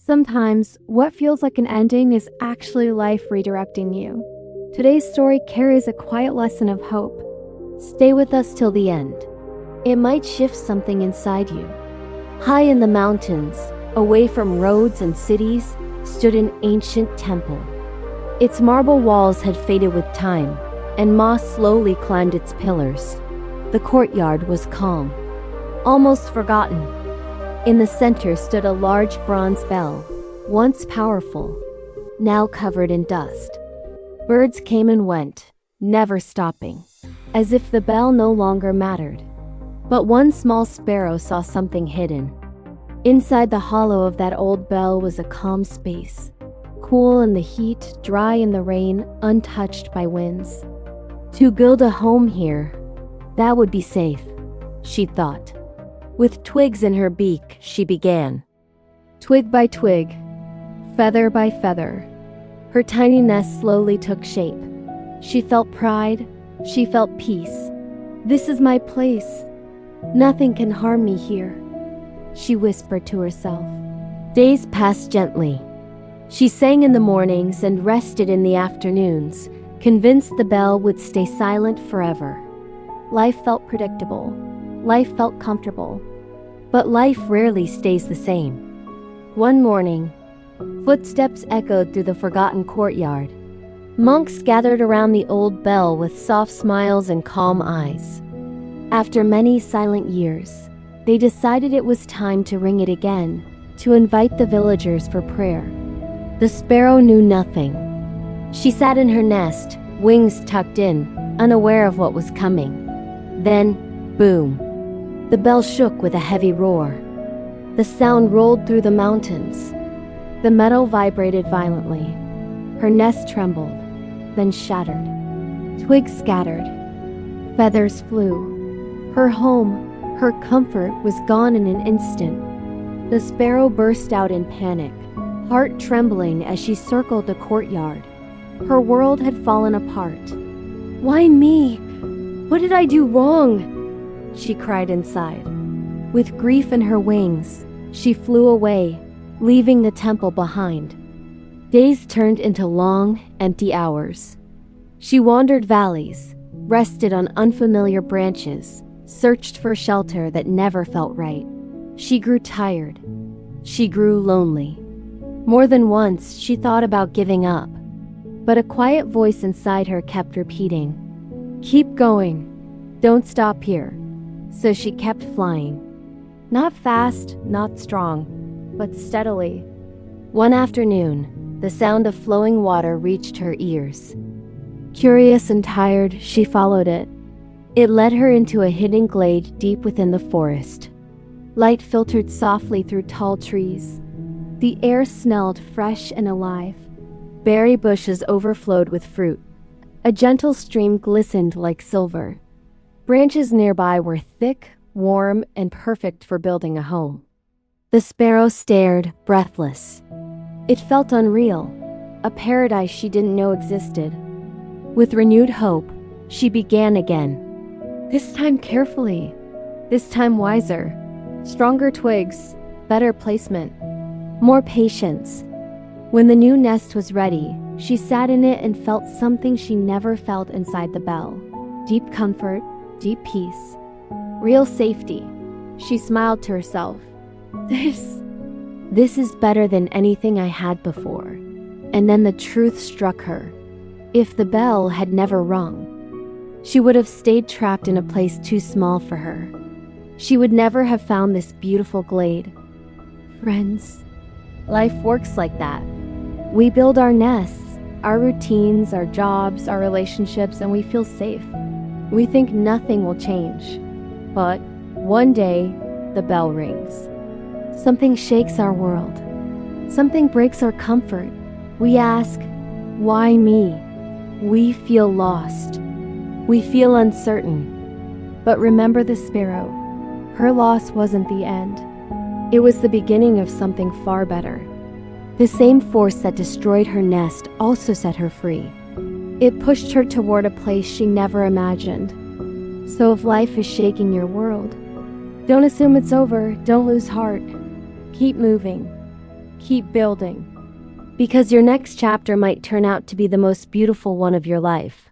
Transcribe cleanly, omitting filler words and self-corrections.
Sometimes, what feels like an ending is actually life redirecting you. Today's story carries a quiet lesson of hope. Stay with us till the end. It might shift something inside you. High in the mountains, away from roads and cities, stood an ancient temple. Its marble walls had faded with time, and moss slowly climbed its pillars. The courtyard was calm, almost forgotten. In the center stood a large bronze bell, once powerful, now covered in dust. Birds came and went, never stopping, as if the bell no longer mattered. But one small sparrow saw something hidden. Inside the hollow of that old bell was a calm space, cool in the heat, dry in the rain, untouched by winds. To build a home here, that would be safe, she thought. With twigs in her beak, she began. Twig by twig, feather by feather, her tiny nest slowly took shape. She felt pride, she felt peace. This is my place. Nothing can harm me here, she whispered to herself. Days passed gently. She sang in the mornings and rested in the afternoons, convinced the bell would stay silent forever. Life felt predictable. Life felt comfortable. But life rarely stays the same. One morning, footsteps echoed through the forgotten courtyard. Monks gathered around the old bell with soft smiles and calm eyes. After many silent years, they decided it was time to ring it again, to invite the villagers for prayer. The sparrow knew nothing. She sat in her nest, wings tucked in, unaware of what was coming. Then, boom! The bell shook with a heavy roar. The sound rolled through the mountains. The metal vibrated violently. Her nest trembled, then shattered. Twigs scattered. Feathers flew. Her home, her comfort was gone in an instant. The sparrow burst out in panic, heart trembling as she circled the courtyard. Her world had fallen apart. Why me? What did I do wrong? She cried inside. With grief in her wings, she flew away, leaving the temple behind. Days turned into long, empty hours. She wandered valleys, rested on unfamiliar branches, searched for shelter that never felt right. She grew tired. She grew lonely. More than once, she thought about giving up. But a quiet voice inside her kept repeating, "Keep going. Don't stop here." So she kept flying. Not fast, not strong, but steadily. One afternoon, the sound of flowing water reached her ears. Curious and tired, she followed it. It led her into a hidden glade deep within the forest. Light filtered softly through tall trees. The air smelled fresh and alive. Berry bushes overflowed with fruit. A gentle stream glistened like silver. Branches nearby were thick, warm, and perfect for building a home. The sparrow stared, breathless. It felt unreal, a paradise she didn't know existed. With renewed hope, she began again. This time carefully, this time wiser. Stronger twigs, better placement, more patience. When the new nest was ready, she sat in it and felt something she never felt inside the bell. Deep comfort, deep peace, real safety. She smiled to herself. This is better than anything I had before. And then the truth struck her. If the bell had never rung, she would have stayed trapped in a place too small for her. She would never have found this beautiful glade. Friends, life works like that. We build our nests, our routines, our jobs, our relationships, and we feel safe. We think nothing will change. But one day, the bell rings. Something shakes our world. Something breaks our comfort. We ask, why me? We feel lost. We feel uncertain. But remember the sparrow. Her loss wasn't the end. It was the beginning of something far better. The same force that destroyed her nest also set her free. It pushed her toward a place she never imagined. So if life is shaking your world, don't assume it's over, don't lose heart. Keep moving. Keep building. Because your next chapter might turn out to be the most beautiful one of your life.